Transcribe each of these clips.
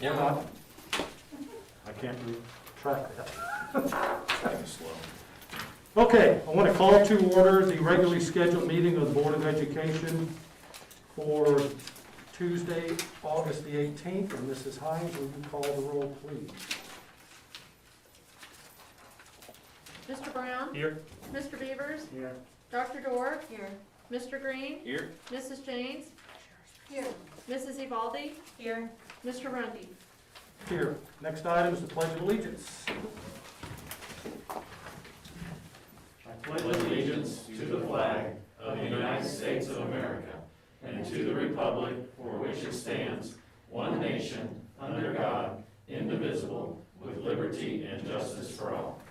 Or not. I can't track that. Okay, I want to call to order the regularly scheduled meeting of the Board of Education for Tuesday, August the 18th. And Mrs. Hines, will you call the roll, please? Mr. Brown? Here. Mr. Beavers? Here. Dr. Dorr? Here. Mr. Green? Here. Mrs. James? Here. Mrs. Evaldi? Here. Mr. Rundy? Here. Next item is the Pledge of Allegiance. I pledge allegiance to the flag of the United States of America and to the republic for which it stands, one nation, under God, indivisible, with liberty and justice for all.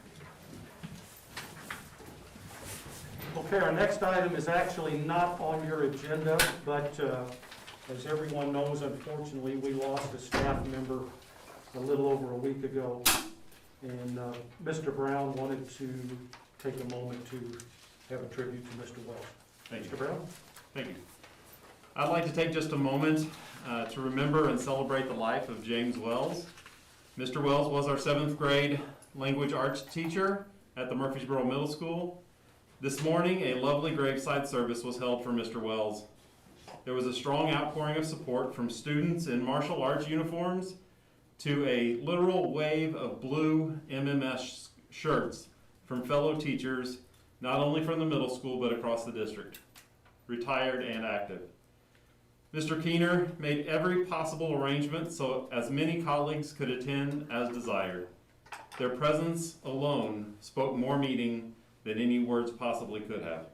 Okay, our next item is actually not on your agenda, but as everyone knows, unfortunately, we lost a staff member a little over a week ago. And Mr. Brown wanted to take a moment to have a tribute to Mr. Wells. Thank you. Mr. Brown? Thank you. I'd like to take just a moment to remember and celebrate the life of James Wells. Mr. Wells was our 7th grade language arts teacher at the Murphysboro Middle School. This morning, a lovely graveside service was held for Mr. Wells. There was a strong outpouring of support from students in martial arts uniforms to a literal wave of blue MMS shirts from fellow teachers, not only from the middle school, but across the district, retired and active. Mr. Keener made every possible arrangement so as many colleagues could attend as desired. Their presence alone spoke more meaning than any words possibly could have.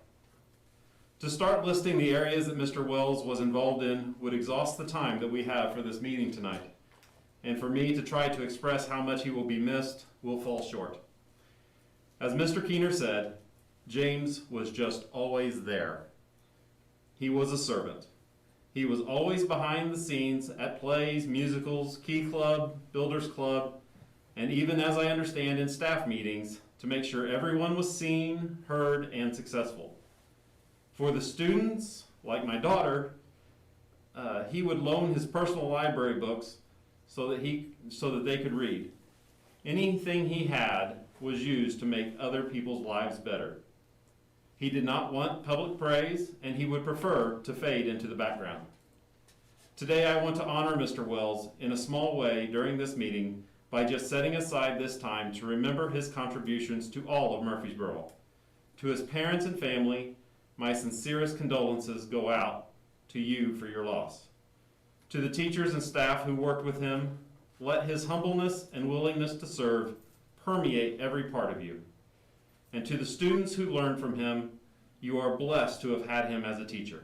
To start listing the areas that Mr. Wells was involved in would exhaust the time that we have for this meeting tonight. And for me to try to express how much he will be missed will fall short. As Mr. Keener said, James was just always there. He was a servant. He was always behind the scenes at plays, musicals, Key Club, Builders Club, and even, as I understand, in staff meetings to make sure everyone was seen, heard, and successful. For the students, like my daughter, he would loan his personal library books so that they could read. Anything he had was used to make other people's lives better. He did not want public praise, and he would prefer to fade into the background. Today I want to honor Mr. Wells in a small way during this meeting by just setting aside this time to remember his contributions to all of Murphysboro. To his parents and family, my sincerest condolences go out to you for your loss. To the teachers and staff who worked with him, let his humbleness and willingness to serve permeate every part of you. And to the students who learned from him, you are blessed to have had him as a teacher.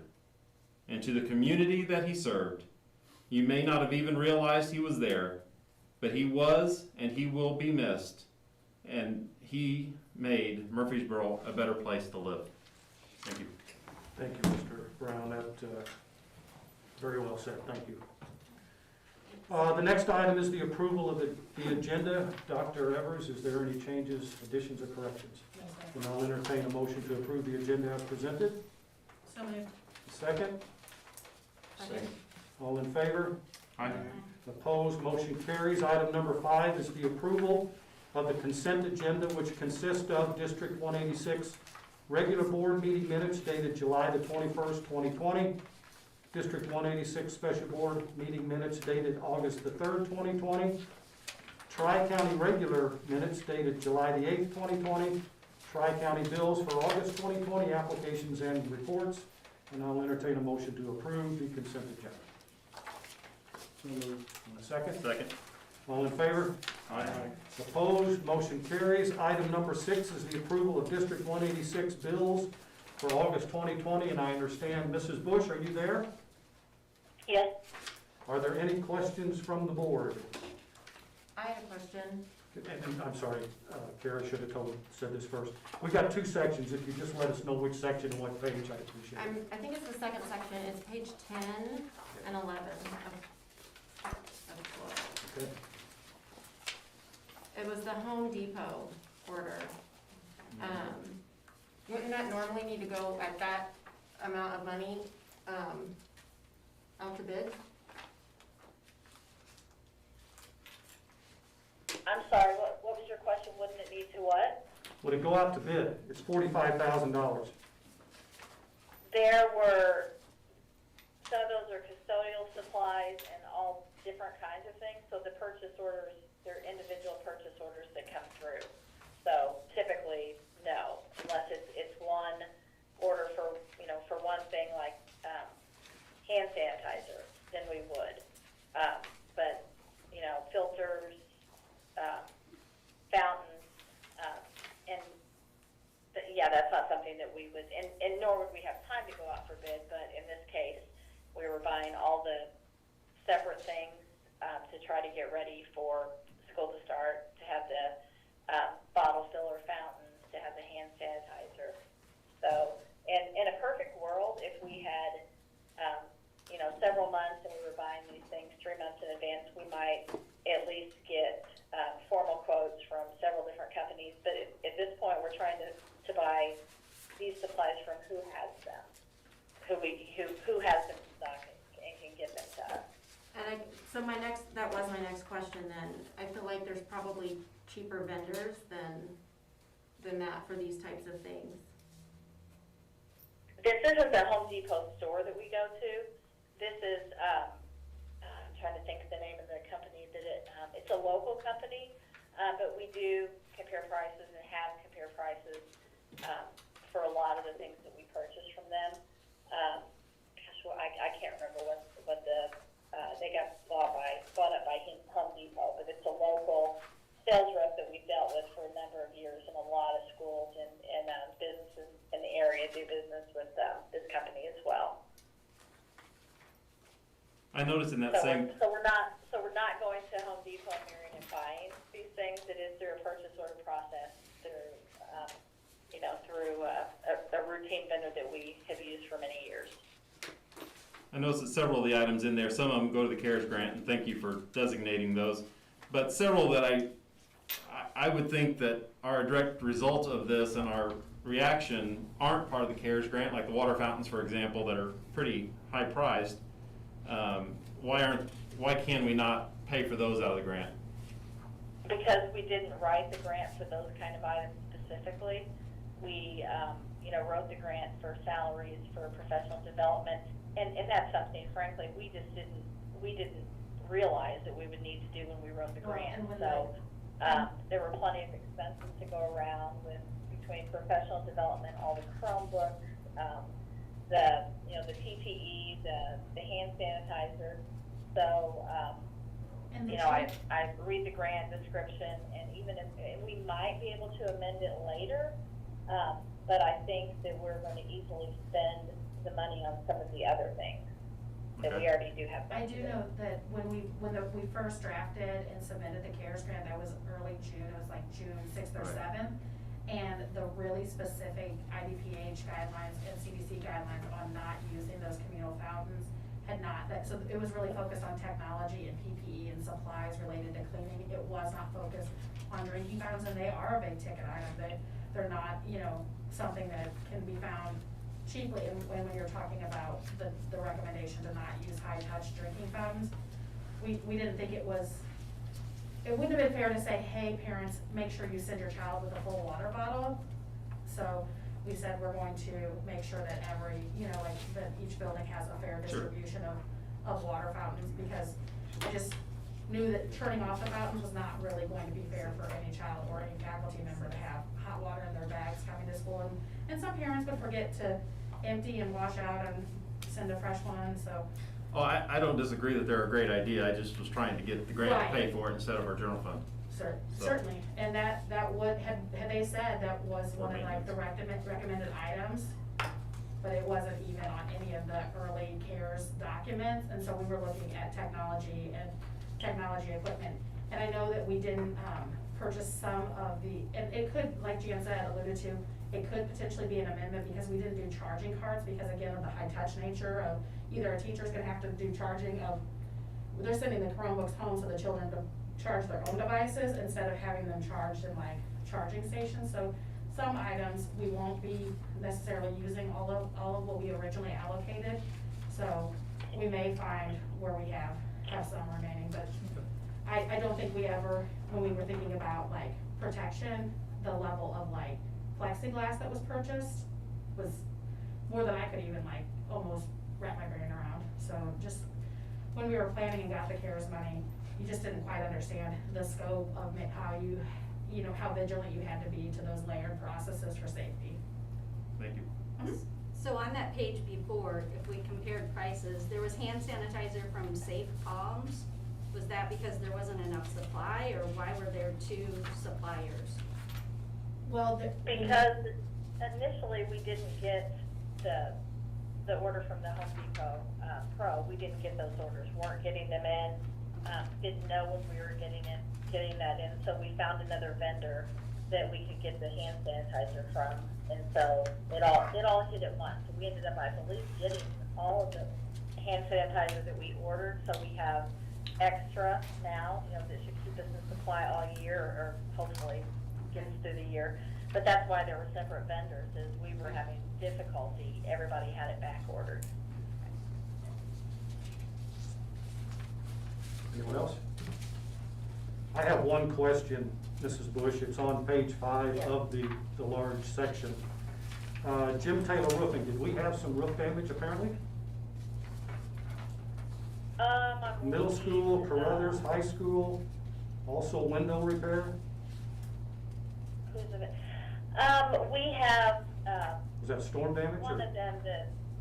And to the community that he served, you may not have even realized he was there, but he was and he will be missed, and he made Murphysboro a better place to live. Thank you. Thank you, Mr. Brown. That very well said. Thank you. The next item is the approval of the agenda. Dr. Evers, is there any changes, additions, or corrections? And I'll entertain a motion to approve the agenda as presented. So moved. Second? Second. All in favor? Aye. Opposed? Motion carries. Item number 5 is the approval of the consent agenda, which consists of District 186 regular board meeting minutes dated July the 21st, 2020, District 186 special board meeting minutes dated August the 3rd, 2020, Tri-County regular minutes dated July the 8th, 2020, Tri-County bills for August 2020, applications and reports, and I'll entertain a motion to approve the consent agenda. A second? Second. All in favor? Aye. Opposed? Motion carries. Item number 6 is the approval of District 186 bills for August 2020, and I understand, Mrs. Bush, are you there? Yes. Are there any questions from the board? I had a question. And I'm sorry, Kara should have said this first. We've got 2 sections. If you just let us know which section and what page, I'd appreciate it. I think it's the second section. It's page 10 and 11 of the book. Okay. It was the Home Depot order. Wouldn't that normally need to go at that amount of money out to bid? Would it go out to bid? It's $45,000. There were, some of those are custodial supplies and all different kinds of things, so the purchase orders, they're individual purchase orders that come through. So typically, no, unless it's one order for, for one thing like hand sanitizer, then we would. But, filters, fountains, that's not something that we would, and nor would we have time to go out for bid, but in this case, we were buying all the separate things to try to get ready for school to start, to have the bottle filler fountains, to have the hand sanitizer. So, in a perfect world, if we had, several months and we were buying these things 3 months in advance, we might at least get formal quotes from several different companies. But at this point, we're trying to buy these supplies from who has them, who has them in stock and can get them to us. And that was my next question then. I feel like there's probably cheaper vendors than that for these types of things. This isn't the Home Depot store that we go to. This is, I'm trying to think of the name of the company that it's a local company, but we do compare prices and have compare prices for a lot of the things that we purchase from them. I can't remember what they got bought up by Home Depot, but it's a local sales rep that we've dealt with for a number of years, and a lot of schools and businesses in the area do business with this company as well. I noticed in that So same, we're not going to Home Depot and Marion and buying these things. It is through a purchase order process, through a routine vendor that we have used for many years. I noticed that several of the items in there, some of them go to the CARES grant, and thank you for designating those. But several that I would think that are a direct result of this and our reaction aren't part of the CARES grant, like the water fountains, for example, that are pretty high priced. Why can we not pay for those out of the grant? Because we didn't write the grant for those kind of items specifically. We, wrote the grant for salaries, for professional development, and that's something, frankly, we didn't realize that we would need to do when we wrote the grant. So there were plenty of expenses to go around between professional development, all the Chromebooks, the PPE, the hand sanitizer. So, I read the grant description, and even if we might be able to amend it later, but I think that we're going to easily spend the money on some of the other things that we already do have. I do know that when we first drafted and submitted the CARES grant, that was early June. It was like June 6th or 7th. And the really specific IDPH guidelines and CDC guidelines on not using those communal fountains so it was really focused on technology and PPE and supplies related to cleaning. It was not focused on drinking fountains, and they are a big ticket item. They're not, something that can be found cheaply. And when you're talking about the recommendation to not use high-touch drinking fountains, we didn't think it wouldn't have been fair to say, hey, parents, make sure you send your child with a full water bottle. So we said we're going to make sure that that each building has a fair distribution of water fountains, because I just knew that turning off the fountains was not really going to be fair for any child or any faculty member to have hot water in their bags coming to school. And some parents would forget to empty and wash out and send a fresh one, so. Oh, I don't disagree that they're a great idea. I just was trying to get the grant to pay for it instead of our general fund. Certainly, and that would, had they said that was one of like the recommended items, but it wasn't even on any of the early CARES documents, and so we were looking at technology and technology equipment. And I know that we didn't purchase some of and it could, like Jan said, alluded to, it could potentially be an amendment because we didn't do charging cards because, again, of the high-touch nature of either a teacher's gonna have to do charging they're sending the Chromebooks home so the children can charge their own devices instead of having them charged in like charging stations. So some items we won't be necessarily using all of what we originally allocated. So we may find where we have some remaining, but I don't think we ever, when we were thinking about like protection, the level of like plexiglass that was purchased was more than I could even like almost wrap my brain around. So just when we were planning and got the CARES money, you just didn't quite understand the scope of how you know, how vigilant you had to be to those layered processes for safety. Thank you. So on that page before, if we compared prices, there was hand sanitizer from Safe Palms. Was that because there wasn't enough supply, or why were there two suppliers? Well, Because initially, we didn't get the order from the Home Depot Pro. We didn't get those orders, weren't getting them in, didn't know when we were getting that in, so we found another vendor that we could get the hand sanitizer from, and so it all hit at once. So we ended up, I believe, getting all of the hand sanitizer that we ordered, so we have extra now, you know, that should keep us in supply all year, or hopefully get us through the year. But that's why there were separate vendors, is we were having difficulty, everybody had it back ordered. Anyone else? I have one question, Mrs. Bush. It's on page 5 of the large section. Jim Taylor Roofing, did we have some roof damage apparently? I Middle believe, school, Carruthers, high school, also window repair? Who's of it? We have, Was that storm damage? or- one of them,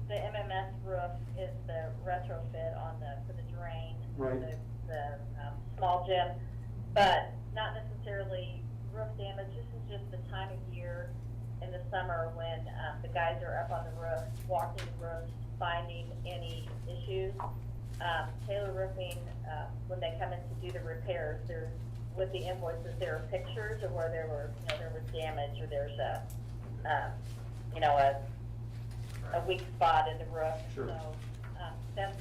the MMS roof is the retrofit for the drain. Right. The small gym, but not necessarily roof damage. This is just the time of year in the summer when the guys are up on the roof, walking the roofs, finding any issues. Taylor Roofing, when they come in to do the repairs, there's, with the invoices, there are pictures of where there was damage, or there's a weak spot in the roof. Sure. So,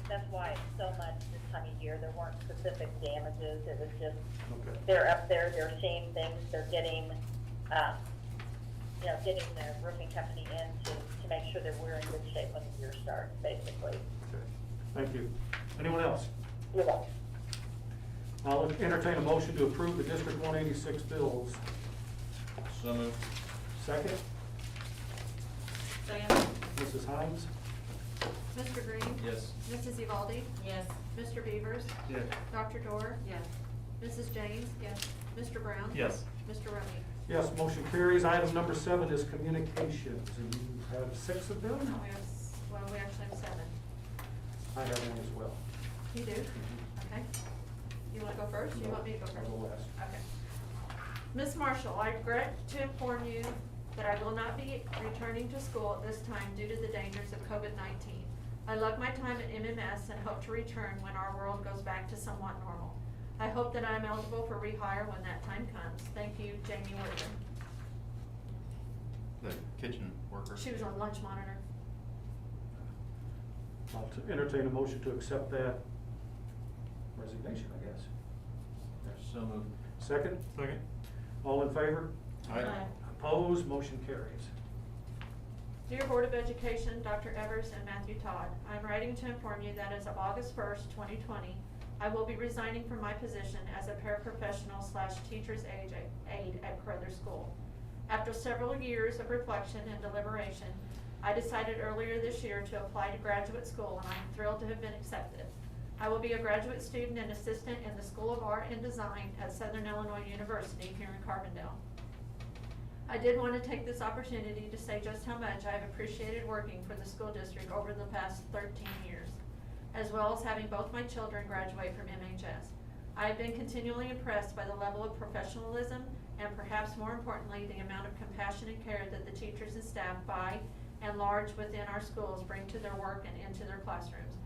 that's why it's so much this time of year. There weren't specific damages. It was just, Okay. they're up there, they're seeing things, they're getting, getting the roofing company in to make sure that we're in good shape when the year starts, basically. Okay. Thank you. Anyone else? You're welcome. I'll entertain a motion to approve the District 186 bills. So moved. Second, Diane? Mrs. Hines? Mr. Green? Yes. Mrs. Evaldi? yes. Mr. Beavers? Yes. Dr. Dorr? Yes. Mrs. James? Yes. Mr. Brown? Yes. Mr. Rungy? Yes, motion carries. Item number 7 is communications, and you have 6 of them? We actually have 7. I have one as well. You do? Okay. You wanna go first, or you want me to go I first? will last. Okay. Ms. Marshall, I regret to inform you that I will not be returning to school at this time due to the dangers of COVID-19. I love my time at MMS and hope to return when our world goes back to somewhat normal. I hope that I am eligible for rehire when that time comes. Thank you, Jamie Whitman. The kitchen worker. She was on lunch monitor. I'll entertain a motion to accept that resignation, I guess. So moved. Second, Second. all in favor? Aye. Opposed, motion carries. Dear Board of Education, Dr. Evers and Matthew Todd, I'm writing to inform you that as of August 1st, 2020, I will be resigning from my position as a paraprofessional/teacher's aide at Carruthers School. After several years of reflection and deliberation, I decided earlier this year to apply to graduate school, and I'm thrilled to have been accepted. I will be a graduate student and assistant in the School of Art and Design at Southern Illinois University here in Carbondale. I did want to take this opportunity to say just how much I have appreciated working for the school district over the past 13 years, as well as having both my children graduate from MHS. I have been continually impressed by the level of professionalism and, perhaps more importantly, the amount of compassion and care that the teachers and staff by and large within our schools bring to their work and into their classrooms.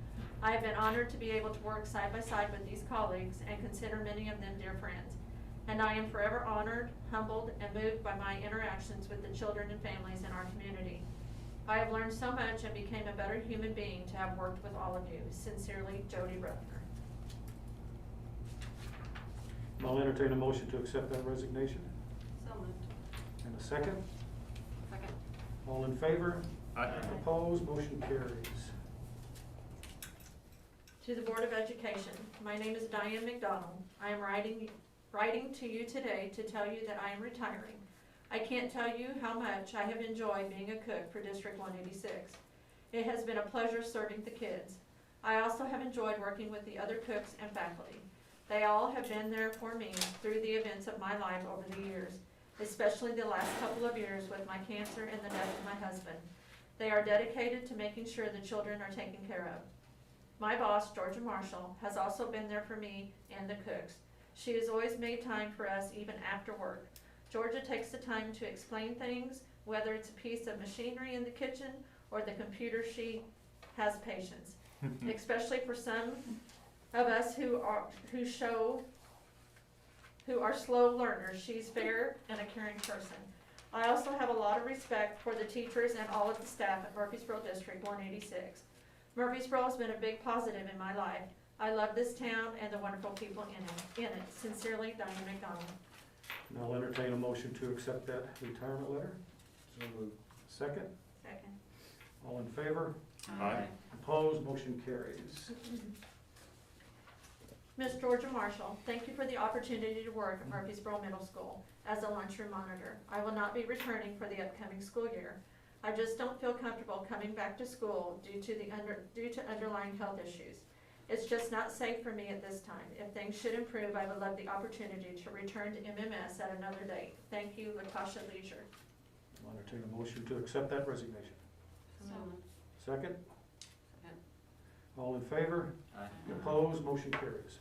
I have been honored to be able to work side by side with these colleagues and consider many of them dear friends. And I am forever honored, humbled, and moved by my interactions with the children and families in our community. I have learned so much and became a better human being to have worked with all of you. Sincerely, Jody Ruffner. I'll entertain a motion to accept that resignation. So moved. And a second, Second. all in favor? Aye. Opposed, motion carries. To the Board of Education, my name is Diane McDonald. I am writing to you today to tell you that I am retiring. I can't tell you how much I have enjoyed being a cook for District 186. It has been a pleasure serving the kids. I also have enjoyed working with the other cooks and faculty. They all have been there for me through the events of my life over the years, especially the last couple of years with my cancer and the death of my husband. They are dedicated to making sure the children are taken care of. My boss, Georgia Marshall, has also been there for me and the cooks. She has always made time for us even after work. Georgia takes the time to explain things, whether it's a piece of machinery in the kitchen or the computer. She has patience, especially for some of us who are slow learners. She's fair and a caring person. I also have a lot of respect for the teachers and all of the staff at Murphysboro District 186. Murphysboro has been a big positive in my life. I love this town and the wonderful people in it. Sincerely, Diane McDonald. And I'll entertain a motion to accept that retirement letter. So moved. Second, Second. all in favor? Aye. Opposed, motion carries. Ms. Georgia Marshall, thank you for the opportunity to work at Murphysboro Middle School as a lunchroom monitor. I will not be returning for the upcoming school year. I just don't feel comfortable coming back to school due to underlying health issues. It's just not safe for me at this time. If things should improve, I would love the opportunity to return to MMS at another date. Thank you, Latasha Leisure. I'll entertain a motion to accept that resignation. So moved. Second, Second. all in favor? Aye. Opposed, motion carries.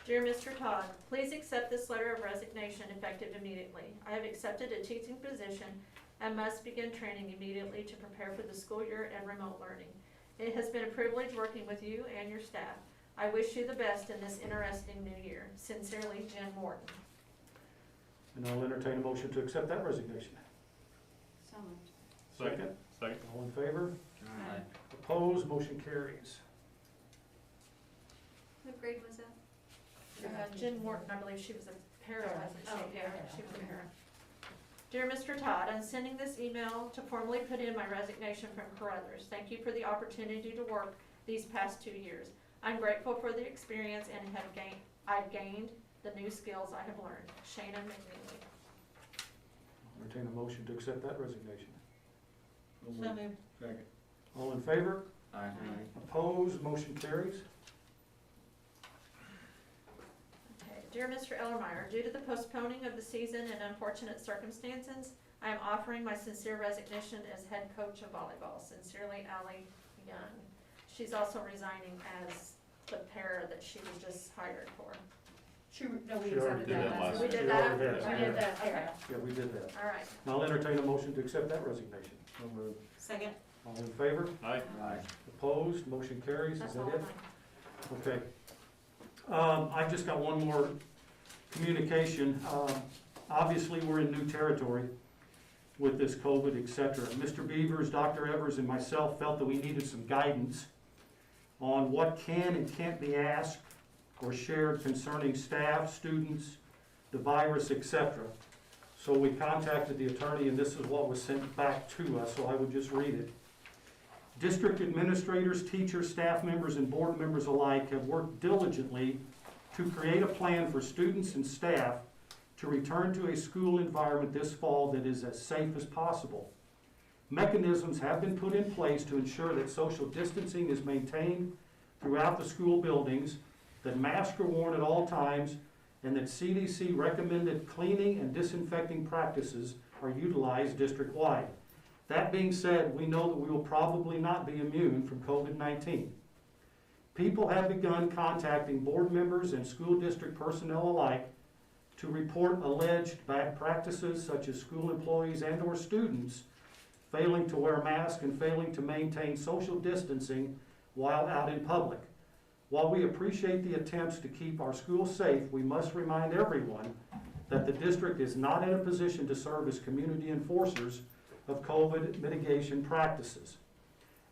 Dear Mr. Todd, please accept this letter of resignation effective immediately. I have accepted a teaching position and must begin training immediately to prepare for the school year and remote learning. It has been a privilege working with you and your staff. I wish you the best in this interesting new year. Sincerely, Jen Morton. And I'll entertain a motion to accept that resignation. So moved. Second, Second. all in favor? Aye. Opposed, motion carries. What grade was that? Jen Morton, I believe she was a para, wasn't she? Oh, Yeah, para. she was a para. Dear Mr. Todd, I'm sending this email to formally put in my resignation from Carruthers. Thank you for the opportunity to work these past 2 years. I'm grateful for the experience and I've gained the new skills I have learned. Shannon McNeely. Entertain a motion to accept that resignation. So moved. Second. All in favor? Aye. Opposed, motion carries. Okay. Dear Mr. Ellermeyer, due to the postponing of the season and unfortunate circumstances, I am offering my sincere resignation as head coach of volleyball. Sincerely, Allie Young. She's also resigning as the para that she was just hired for. We She already accepted did that that. last We year. did She that? already has. We did that, Okay. yeah. Yeah, we did that. All right. And I'll entertain a motion to accept that resignation. So moved. Second. All in favor? Aye. Aye. Opposed, motion carries. Is That's that all it? mine. Okay. I've just got one more communication. Obviously, we're in new territory with this COVID, et cetera. Mr. Beavers, Dr. Evers, and myself felt that we needed some guidance on what can and can't be asked or shared concerning staff, students, the virus, et cetera. So we contacted the attorney, and this is what was sent back to us, so I would just read it. District administrators, teachers, staff members, and board members alike have worked diligently to create a plan for students and staff to return to a school environment this fall that is as safe as possible. Mechanisms have been put in place to ensure that social distancing is maintained throughout the school buildings, that masks are worn at all times, and that CDC recommended cleaning and disinfecting practices are utilized district-wide. That being said, we know that we will probably not be immune from COVID-19. People have begun contacting board members and school district personnel alike to report alleged bad practices such as school employees and/or students failing to wear masks and failing to maintain social distancing while out in public. While we appreciate the attempts to keep our schools safe, we must remind everyone that the district is not in a position to serve as community enforcers of COVID mitigation practices.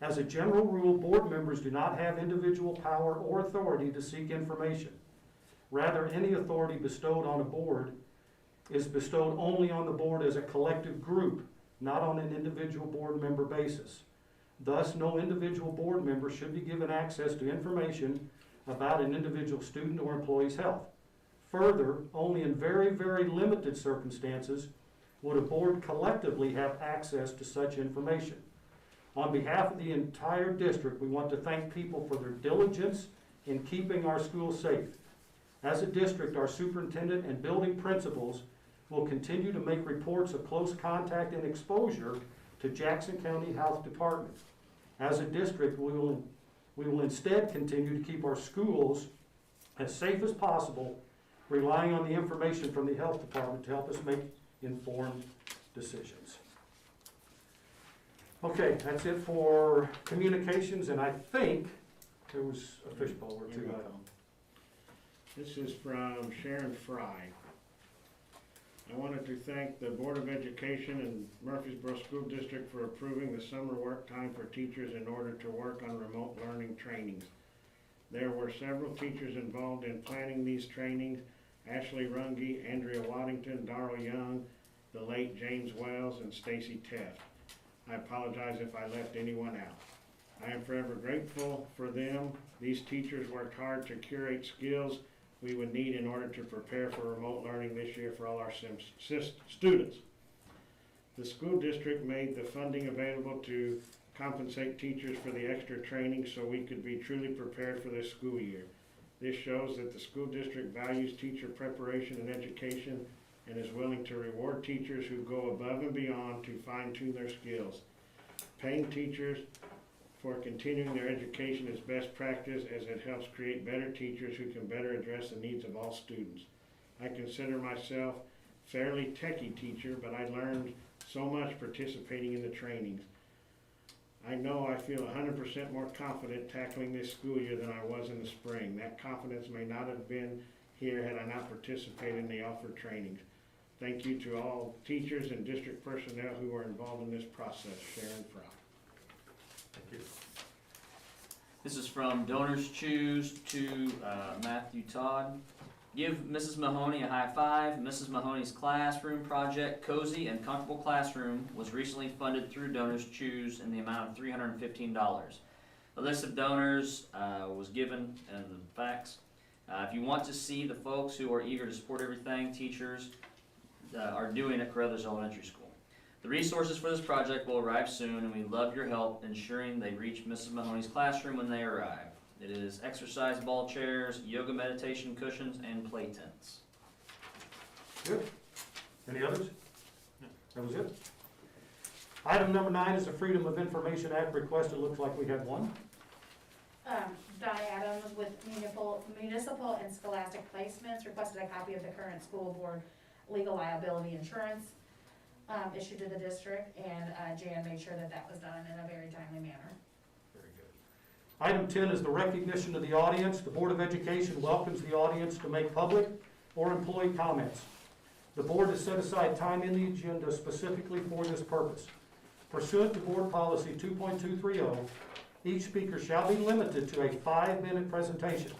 As a general rule, board members do not have individual power or authority to seek information. Rather, any authority bestowed on a board is bestowed only on the board as a collective group, not on an individual board member basis. Thus, no individual board member should be given access to information about an individual student or employee's health. Further, only in very, very limited circumstances would a board collectively have access to such information. On behalf of the entire district, we want to thank people for their diligence in keeping our schools safe. As a district, our superintendent and building principals will continue to make reports of close contact and exposure to Jackson County Health Department. As a district, we will instead continue to keep our schools as safe as possible, relying on the information from the health department to help us make informed decisions. Okay, that's it for communications, and I think there was a fishbowl or two. This is from Sharon Fry. I wanted to thank the Board of Education and Murphysboro School District for approving the summer work time for teachers in order to work on remote learning trainings. There were several teachers involved in planning these trainings: Ashley Runge, Andrea Waddington, Darrell Young, the late James Wells, and Stacy Teft. I apologize if I left anyone out. I am forever grateful for them. These teachers worked hard to curate skills we would need in order to prepare for remote learning this year for all our students. The school district made the funding available to compensate teachers for the extra training so we could be truly prepared for this school year. This shows that the school district values teacher preparation and education and is willing to reward teachers who go above and beyond to fine-tune their skills. Paying teachers for continuing their education is best practice, as it helps create better teachers who can better address the needs of all students. I consider myself fairly techie teacher, but I learned so much participating in the trainings. I know I feel 100% more confident tackling this school year than I was in the spring. That confidence may not have been here had I not participated in the offered trainings. Thank you to all teachers and district personnel who were involved in this process. Sharon Fry. Thank you. This is from Donors Choose to Matthew Todd. Give Mrs. Mahoney a high five. Mrs. Mahoney's classroom project, Cozy and Comfortable Classroom, was recently funded through Donors Choose in the amount of $315. The list of donors was given in the facts. If you want to see the folks who are eager to support everything teachers are doing at Carruthers Elementary School. The resources for this project will arrive soon, and we love your help ensuring they reach Mrs. Mahoney's classroom when they arrive. It is exercise ball chairs, yoga meditation cushions, and play tents. Good. Any others? That was it? Item number 9 is a Freedom of Information Act request. It looks like we have one. Donna Adams with municipal and scholastic placements requested a copy of the current school board legal liability insurance issued to the district, and Jan made sure that that was done in a very timely manner. Very good. Item 10 is the recognition of the audience. The Board of Education welcomes the audience to make public or employee comments. The board has set aside time in the agenda specifically for this purpose. Pursuant to Board Policy 2.230, each speaker shall be limited to a 5-minute presentation.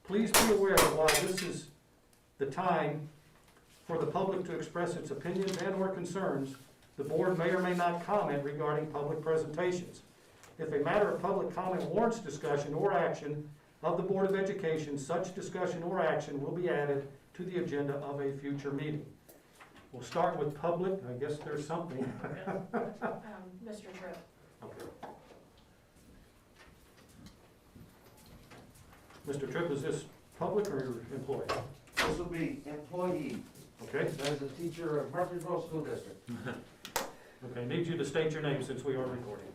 Please be aware that while this is the time for the public to express its opinions and or concerns, the board may or may not comment regarding public presentations. If a matter of public comment warrants discussion or action of the Board of Education, such discussion or action will be added to the agenda of a future meeting. We'll start with public. I guess there's something. Mr. Tripp. Okay. Mr. Tripp, is this public or employee? This will be employee, Okay. as a teacher of Murphysboro School District. Okay, need you to state your name since we are recording.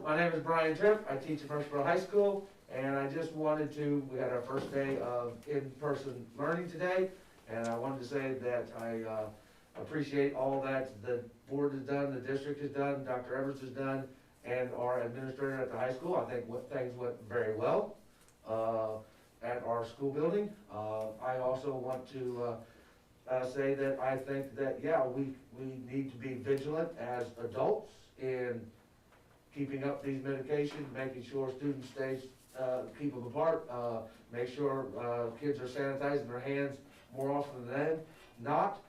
My name is Brian Tripp, I teach at Murphysboro High School, and I just wanted to, we had our first day of in-person learning today, and I wanted to say that I appreciate all that the board has done, the district has done, Dr. Evers has done, and our administrator at the high school. I think things went very well at our school building. I also want to say that I think that, yeah, we need to be vigilant as adults in keeping up these medications, making sure students keep them apart, make sure kids are sanitizing their hands more often than not.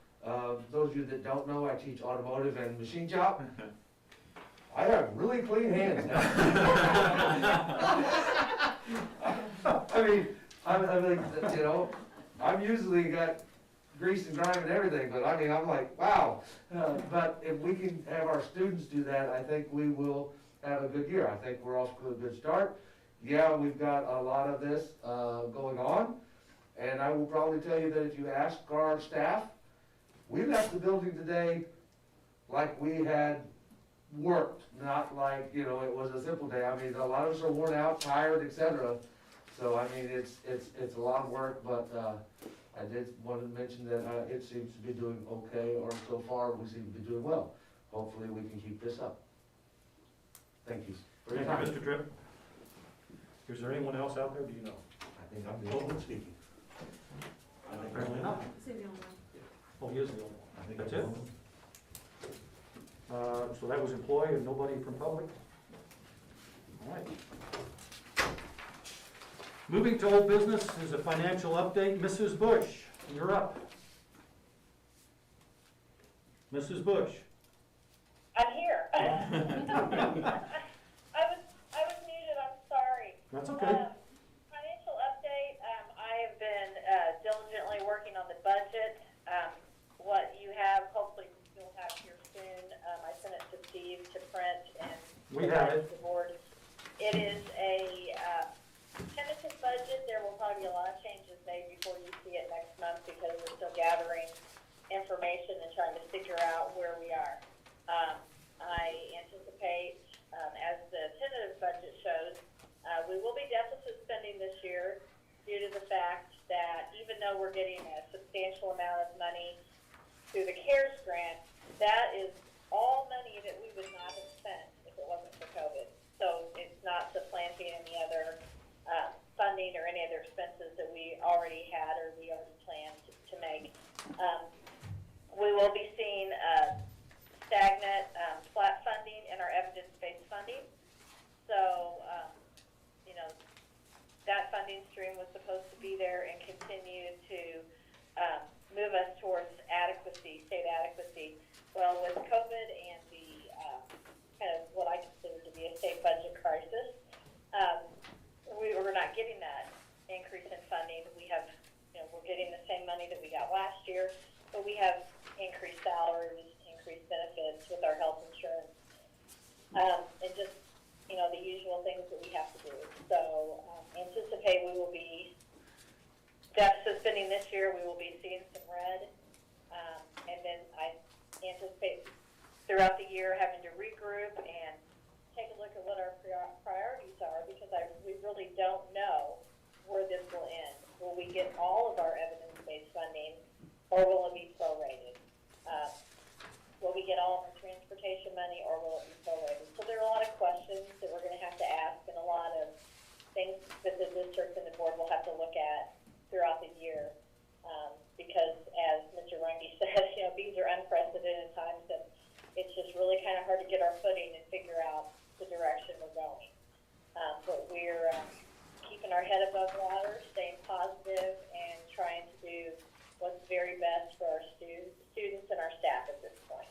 Those of you that don't know, I teach automotive and machine shop. I have really clean hands now. I mean, you know, I'm usually got grease and grime and everything, but I mean, I'm like, wow. But if we can have our students do that, I think we will have a good year. I think we're off to a good start. Yeah, we've got a lot of this going on, and I will probably tell you that if you ask our staff, we left the building today like we had worked, not like, you know, it was a simple day. I mean, a lot of us are worn out, tired, etc. So, I mean, it's a lot of work, but I did want to mention that it seems to be doing okay, or so far we seem to be doing well. Hopefully we can keep this up. Thank you for your Thank time. you, Mr. Tripp. Is there anyone else out there, do you know? I think I'm the only one speaking. Apparently not. Is he the only one? Oh, he is the only one. I think That's that's it? So that was employee and nobody from public? All right. Moving to old business is a financial update. Mrs. Bush, you're up. Mrs. Bush. I'm here. I was muted, I'm sorry. That's okay. Financial update, I have been diligently working on the budget. What you have, hopefully you'll have here soon. I sent it to Steve to print and We have it. the board. It is a tentative budget. There will probably be a lot of changes made before you see it next month because we're still gathering information and trying to figure out where we are. I anticipate, as the tentative budget shows, we will be deficit spending this year due to the fact that even though we're getting a substantial amount of money through the CARES grant, that is all money that we would not have spent if it wasn't for COVID. So it's not supplanting any other funding or any other expenses that we already had or we already planned to make. We will be seeing stagnant flat funding in our evidence-based funding. So, you know, that funding stream was supposed to be there and continue to move us towards adequacy, state adequacy. Well, with COVID and the kind of what I consider to be a state budget crisis, we're not getting that increase in funding. We have, you know, we're getting the same money that we got last year, but we have increased salaries, increased benefits with our health insurance, and just, you know, the usual things that we have to do. So anticipate we will be deficit spending this year. We will be seeing some red, and then I anticipate throughout the year having to regroup and take a look at what our priorities are, because we really don't know where this will end. Will we get all of our evidence-based funding, or will it be prorated? Will we get all of our transportation money, or will it be prorated? So there are a lot of questions that we're going to have to ask, and a lot of things that the district and the board will have to look at throughout the year, because as Mr. Runge said, you know, these are unprecedented times, and it's just really kind of hard to get our footing and figure out the direction we're going. But we're keeping our head above water, staying positive, and trying to do what's very best for our students and our staff at this point.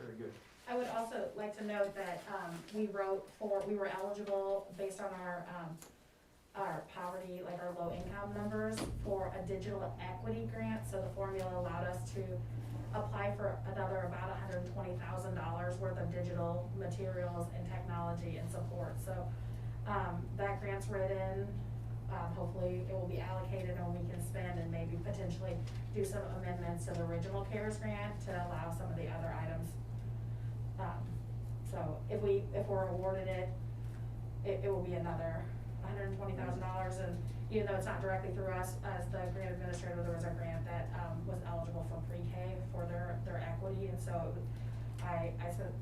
Very good. I would also like to note that we were eligible based on our poverty, like our low income numbers, for a digital equity grant. So the formula allowed us to apply for another about $120,000 worth of digital materials and technology and support. So that grant's written. Hopefully it will be allocated and we can spend and maybe potentially do some amendments to the original CARES grant to allow some of the other items. So if we're awarded it will be another $120,000, and even though it's not directly through us as the grant administrator, there was a grant that was eligible for pre-K for their equity, and so I spent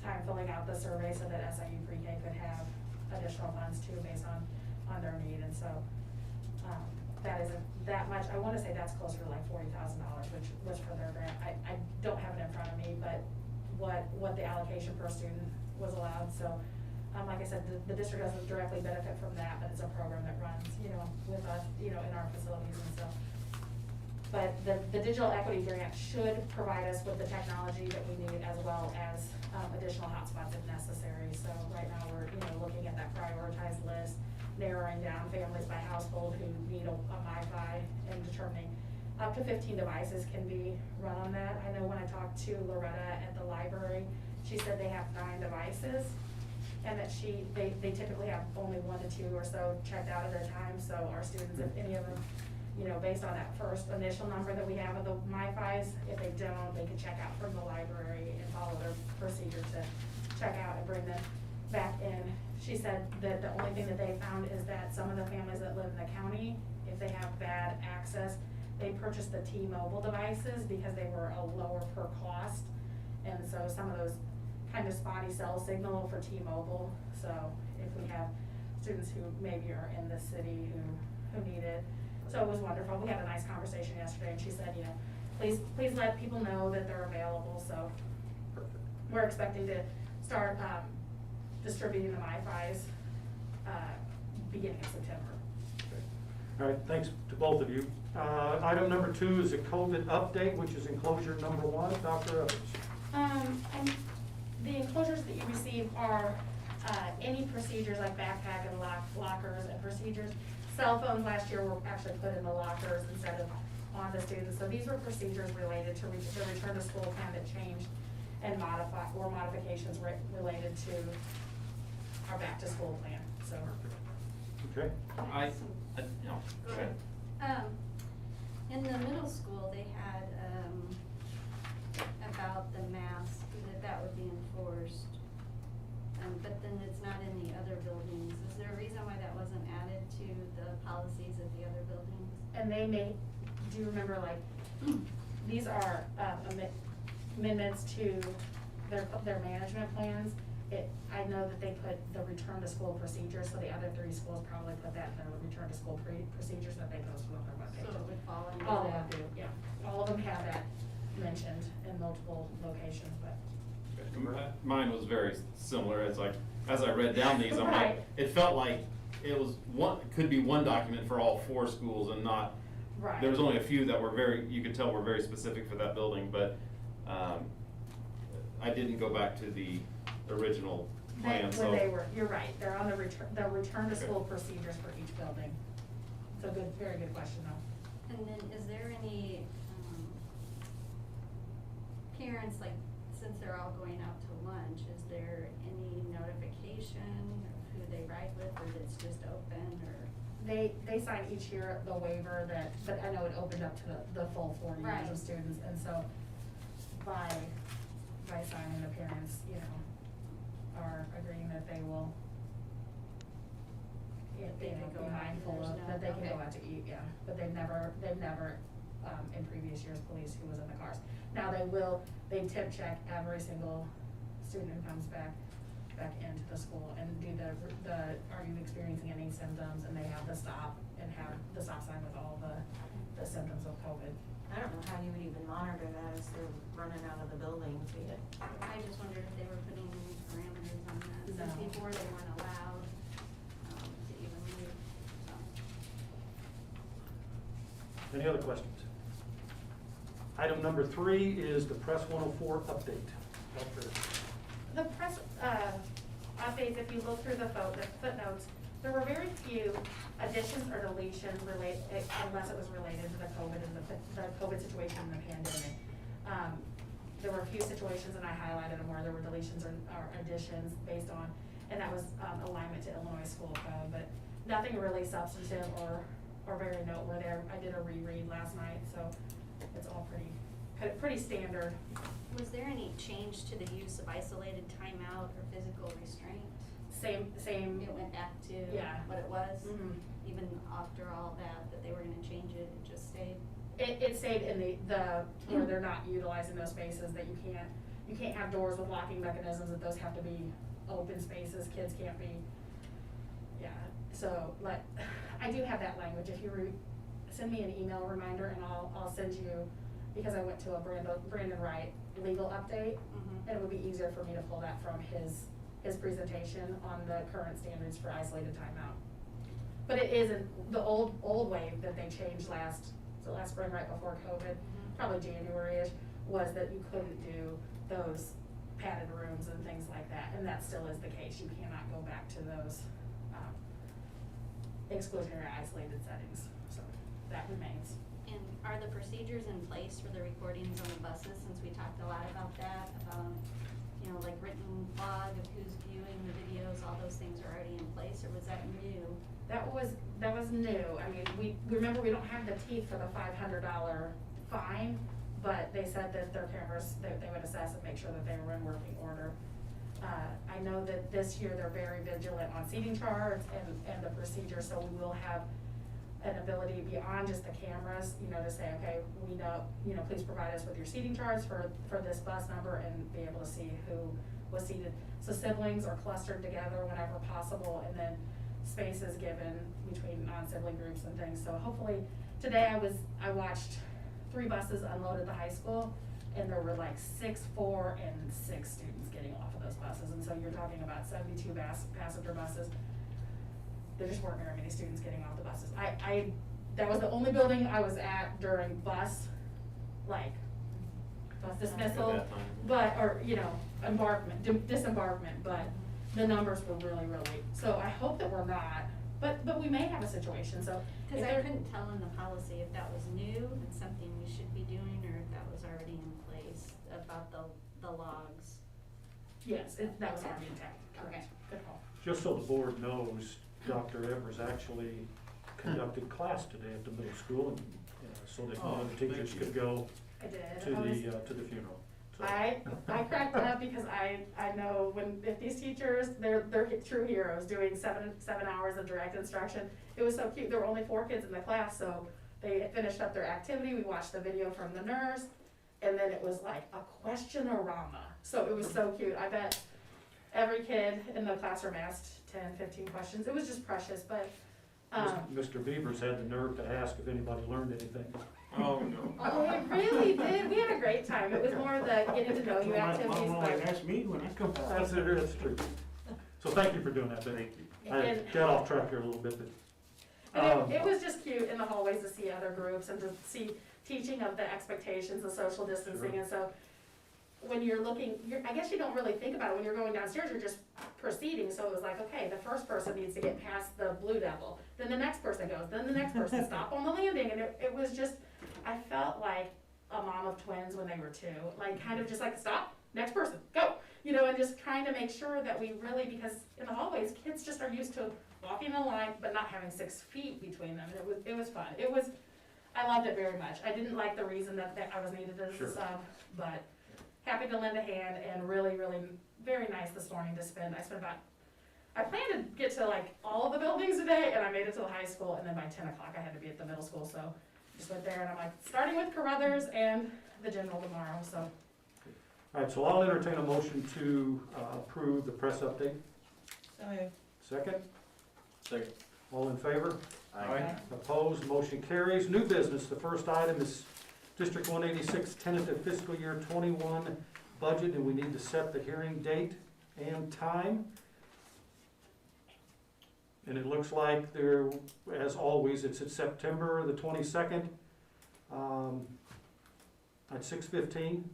time filling out the survey so that SIU pre-K could have additional funds too based on their need, and so that isn't that much. I want to say that's closer to like $40,000, which was for their grant. I don't have it in front of me, but what the allocation per student was allowed. So like I said, the district doesn't directly benefit from that, but it's a program that runs, you know, with us, you know, in our facilities and so. But the digital equity grant should provide us with the technology that we need, as well as additional hotspots if necessary. So right now we're, you know, looking at that prioritized list narrowing down families by household who need a MiFi and determining up to 15 devices can be run on that. I know when I talked to Loretta at the library, she said they have 9 devices, and that they typically have only 1 to 2 or so checked out at a time. So our students, if any of them, you know, based on that first initial number that we have of the MiFis, if they don't, they can check out from the library and follow their procedure to check out and bring them back in. She said that the only thing that they found is that some of the families that live in the county, if they have bad access, they purchase the T-Mobile devices because they were a lower per cost. And so some of those kind of spotty cell signal for T-Mobile. So if we have students who maybe are in the city who need it. So it was wonderful. We had a nice conversation yesterday, and she said, you know, please let people know that they're available. So we're expecting to start distributing the MiFis beginning of September. All right, thanks to both of you. Item number 2 is a COVID update, which is enclosure number 1. Dr. Evans. And the enclosures that you receive are any procedures like backpack and lockers and procedures. Cell phones last year were actually put in the lockers instead of on the students. So these were procedures related to the return to school plan that changed and modifications related to our back to school plan. So. Okay. No, Go ahead. In the middle school, they had, about the mask, that would be enforced. But then it's not in the other buildings. Is there a reason why that wasn't added to the policies of the other buildings? And they may, do you remember, like, these are amendments to their management plans. I know that they put the return to school procedures, so the other 3 schools probably put that in their return to school procedures that they posted on their webpage. So it would fall under All of that? them do, yeah. All of them have that mentioned in multiple locations, but. Mine was very similar. It's like, as I read down these, I'm like, Right. it felt like it was could be one document for all 4 schools and not, Right. there was only a few that were you could tell were very specific for that building, but I didn't go back to the original plan, so. When they were, you're right, they're on the return to school procedures for each building. So good, very good question though. And then is there any, parents, like, since they're all going out to lunch, is there any notification of who they ride with, or it's just open, or? They sign each year the waiver but I know it opened up to the full 40 years Right. of students, and so by signing, the parents, you know, are agreeing that they will, They you know, can go be out, mindful there's of, no- that they can go okay. out to eat, yeah, but they've never, in previous years, policed who was in the cars. Now they tip check every single student who comes back into the school and do the are you experiencing any symptoms, and they have the stop and have the stop sign with all the symptoms of COVID. I don't know how you would even monitor that as they're running out of the building. I just wondered if they were putting any parameters on that, since No. before they weren't allowed, to even leave, so. Any other questions? Item number 3 is the Press 104 update. Dr. The press updates, if you look through the footnotes, there were very few additions or deletions unless it was related to the COVID and the COVID situation and the pandemic. There were a few situations, and I highlighted them, where there were deletions or additions based on, and that was alignment to Illinois school code, but nothing really substantive or very noteworthy. I did a reread last night, so it's all pretty standard. Was there any change to the use of isolated timeout or physical restraint? Same. It went back to Yeah. what it was? Mhm. Even after all that they were gonna change it, it just stayed? It stayed in the where they're not utilizing those spaces, that you can't have doors with locking mechanisms, that those have to be open spaces, kids can't be, yeah. So, I do have that language. If you send me an email reminder, and I'll send you, because I went to a Brandon Wright legal update, Mm-hmm. and it would be easier for me to pull that from his presentation on the current standards for isolated timeout. But it isn't the old way that they changed last spring, right before COVID, probably January-ish, was that you couldn't do those padded rooms and things like that, and that still is the case. You cannot go back to those exclusionary isolated settings, so that remains. And are the procedures in place for the recordings on the buses, since we talked a lot about that, about, you know, like written log of who's viewing the videos, all those things are already in place, or was that new? That was new. I mean, we remember we don't have the teeth for the $500 fine, but they said that their cameras, they would assess and make sure that they were in working order. I know that this year they're very vigilant on seating charts and the procedure, so we will have an ability beyond just the cameras, you know, to say, okay, we know, you know, please provide us with your seating charts for this bus number and be able to see who was seated. So siblings are clustered together whenever possible, and then space is given between non-sibling groups and things. So hopefully, today I watched 3 buses unload at the high school, and there were like 6, 4, and 6 students getting off of those buses. And so you're talking about 72 passenger buses. There just weren't very many students getting off the buses. That was the only building I was at during bus dismissal, or, you know, disembarkment, but the numbers were really, so I hope that we're not, but we may have a situation, so. Cause I couldn't tell in the policy if that was new and something we should be doing, or if that was already in place about the logs. Yes, that was already intact, Okay. correct, good call. Just so the board knows, Dr. Evers actually conducted class today at the middle school, and, so that one of the teachers could go I did. to the funeral. So- I cracked up because I know if these teachers, they're true heroes, doing seven hours of direct instruction. It was so cute. There were only 4 kids in the class, so they finished up their activity. We watched the video from the nurse, and then it was like a question-orama. So it was so cute. I bet every kid in the classroom asked 10, 15 questions. It was just precious, but Mr. Beavers had the nerve to ask if anybody learned anything. Oh, no. oh, it really did. We had a great time. It was more of the getting to know you activities, but Ask me when I come back. That's true. So thank you for doing that, Betty. I and- got off track here a little bit, but. And it was just cute in the hallways to see other groups and to see teaching of the expectations of social distancing. Sure. And so when you're looking, I guess you don't really think about it. When you're going downstairs, you're just proceeding. So it was like, okay, the first person needs to get past the Blue Devil. Then the next person goes. Then the next person stop on the landing. And it was just, I felt like a mom of twins when they were 2. Like kind of just like, stop, next person, go. You know, and just trying to make sure that we really, because in the hallways, kids just are used to walking in a line, but not having 6 feet between them. And it was fun. I loved it very much. I didn't like the reason that I was needed as a sub, but happy to lend a hand, and really, really very nice this morning to spend. I planned to get to like all of the buildings today, and I made it to the high school, and then by 10 o'clock I had to be at the middle school, so just went there, and I'm like, starting with Carruthers and the general tomorrow, so. All right, so I'll entertain a motion to approve the press update. So moved. Second? Second. All in favor? Aye. Opposed, motion carries. New business, the first item is District 186 tentative fiscal year 21 budget, and we need to set the hearing date and time. And it looks like there, as always, it's at September the 22nd, at 6:15.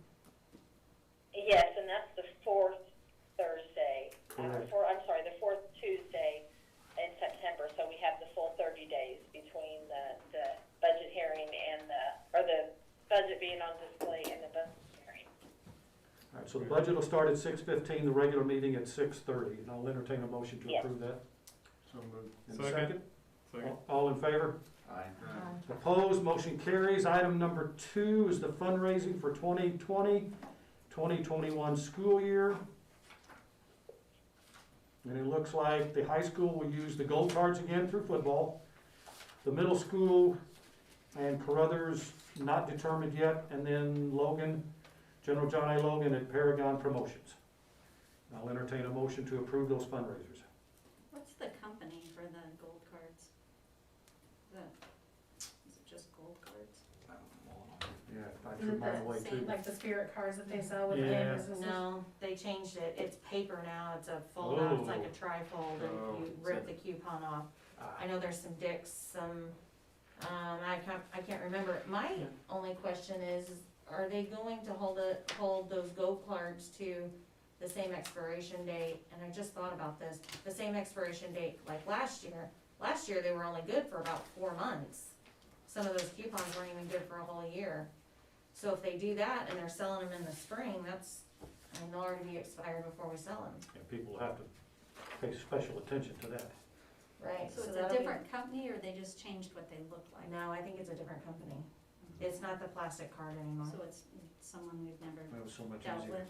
Yes, and that's the 4th Thursday. Correct. The 4th Tuesday in September, so we have the full 30 days between the budget hearing and the budget being on display and the budget hearing. All right, so the budget will start at 6:15, the regular meeting at 6:30, and I'll entertain a motion to Yes. approve that. So moved. And Second. Second. All in favor? Aye. Opposed, motion carries. Item number 2 is the fundraising for 2020-2021 school year. And it looks like the high school will use the gold cards again through football. The middle school and Carruthers, not determined yet, and then Logan, General John A. Logan at Paragon Promotions. I'll entertain a motion to approve those fundraisers. What's the company for the gold cards? Is it just gold cards? Yeah, I threw Isn't mine that away too. like the spirit cards that they sell with the Yeah. businesses? No, they changed it. It's paper now. It's a fold out. It's like a trifold, Oh. and you rip the coupon off. I know there's some Dicks, some, I can't remember. My only question is, are they going to hold those gold cards to the same expiration date? And I just thought about this, the same expiration date like last year, last year they were only good for about 4 months. Some of those coupons weren't even good for a whole year. So if they do that and they're selling them in the spring, that's, I mean, they'll already be expired before we sell them. And people will have to pay special attention to that. Right. So it's a that'll be- different company, or they just changed what they look like? No, I think it's a different company. It's not the plastic card anymore. So it's someone we've never That was so much dealt easier. with?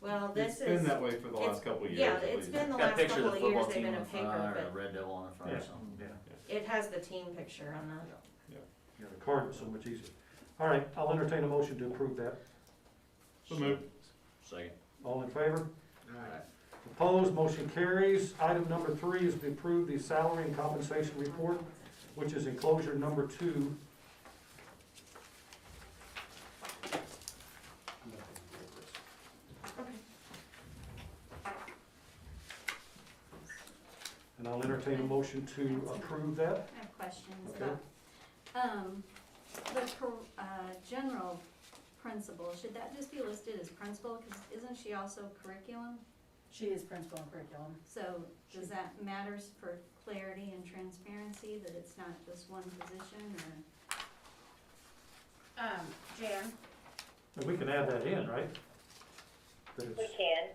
Well, this It's is. been that way for the last couple of years. Yeah, at it's least. been the Got a last picture of couple the of years football they've team been on in the paper, front, or a but red devil on the front or Yeah. something. Yeah, it has the team picture on the. yeah, the card was so much easier. All right, I'll entertain a motion to approve that. So moved. Second. All in favor? Aye. Opposed, motion carries. Item number 3 is to approve the salary and compensation report, which is enclosure number 2. And I'll entertain a motion to approve that. I have questions Okay. about, general principal, should that just be listed as principal? Because isn't she also curriculum? She is principal in curriculum. So does that matters for clarity and transparency, that it's not just one position, or? Jan, And we can add that in, right? That We it's, can,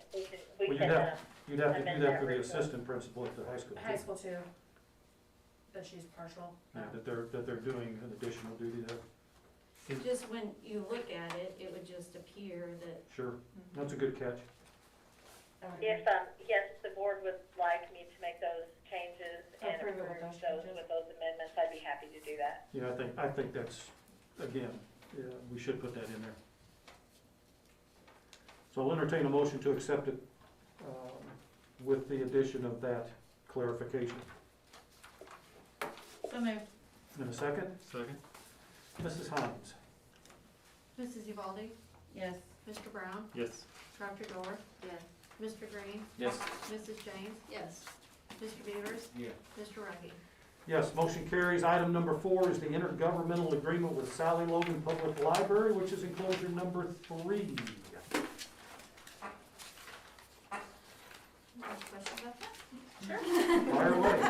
we Well, can, you'd have to do amend that that for the report. assistant principal at the high school. too. high school too. That she's partial. Yeah, that they're doing an additional duty there. Just when you look at it, it would just appear that, Sure, that's a good catch. if, yes, the board would like me to make those changes and Approve it approve with those those changes. with those amendments, I'd be happy to do that. Yeah, I think that's, again, yeah, we should put that in there. So I'll entertain a motion to accept it, with the addition of that clarification. So moved. In a second, Second? Mrs. Hines. Mrs. Uvalde, Yes. Mr. Brown, Yes. Dr. Dorr, Yes. Mr. Green, Yes. Mrs. James, yes, Mr. Beavers, Yeah. Mr. Rungy. Yes, motion carries. Item number 4 is the intergovernmental agreement with Sally Logan Public Library, which is enclosure number 3. any questions about that? Fire away.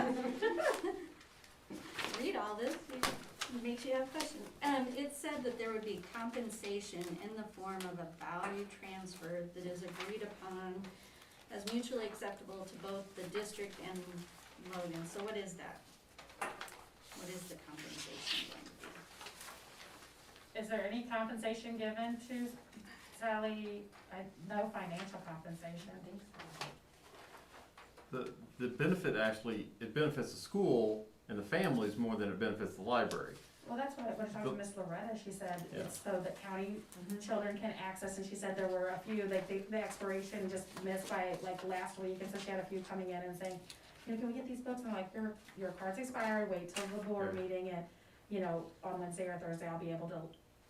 Read all this, it makes you have questions. It said that there would be compensation in the form of a value transfer that is agreed upon as mutually acceptable to both the district and Logan. So what is that? What is the compensation going to be? Is there any compensation given to Sally? No financial compensation. I think so. The benefit actually, it benefits the school and the families more than it benefits the library. Well, that's what, when I talked to Miss Loretta, she said Yeah. it's so that county children can access, and she said there were a few, like, the expiration just missed by, like, last week, and so she had a few coming in and saying, you know, can we get these books? And I'm like, your card's expired, wait till the board Sure. meeting, and, you know, on Wednesday or Thursday, I'll be able to,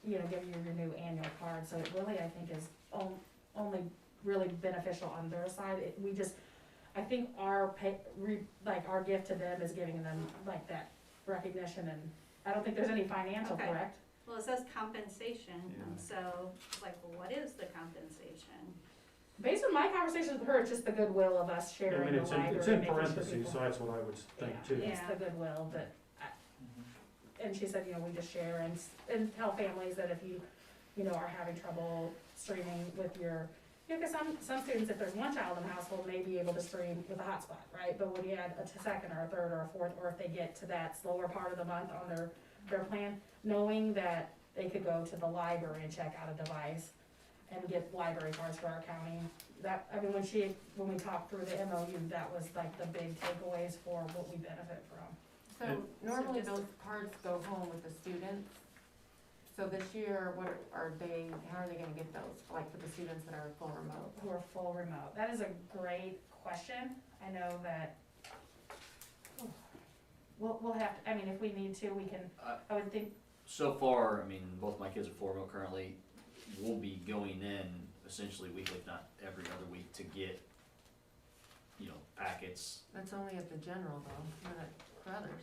you know, give you your new annual card, so it really, I think, is only really beneficial on their side. I think our our gift to them is giving them, like, that recognition, and I don't think there's any financial, Okay. correct? Well, it says compensation, and Yeah. so it's like, well, what is the compensation? Based on my conversations with her, it's just the goodwill of us I sharing mean, the it's library. in making sure parentheses, people- so that's what I would think Yeah, too. it's the goodwill that, and she said, you know, we just share and tell families that if you are having trouble streaming with your, you know, because some students, if there's one child in the household, may be able to stream with a hotspot, right? But when you add a second or a third or a fourth, or if they get to that slower part of the month on their plan, knowing that they could go to the library and check out a device and get library cards for our county. That, I mean, when we talked through the MOU, that was like the big takeaways for what we benefit from. So And- normally So just- those cards go home with the students. So this year, how are they gonna get those, like for the students that are full remote? Who are full remote? That is a great question. I know that we'll have, I mean, if we need to, we can, I would think, So far, I mean, both my kids are 4 remote currently. We'll be going in essentially weekly, if not every other week, to get, packets. That's only at the general though, not at Brothers.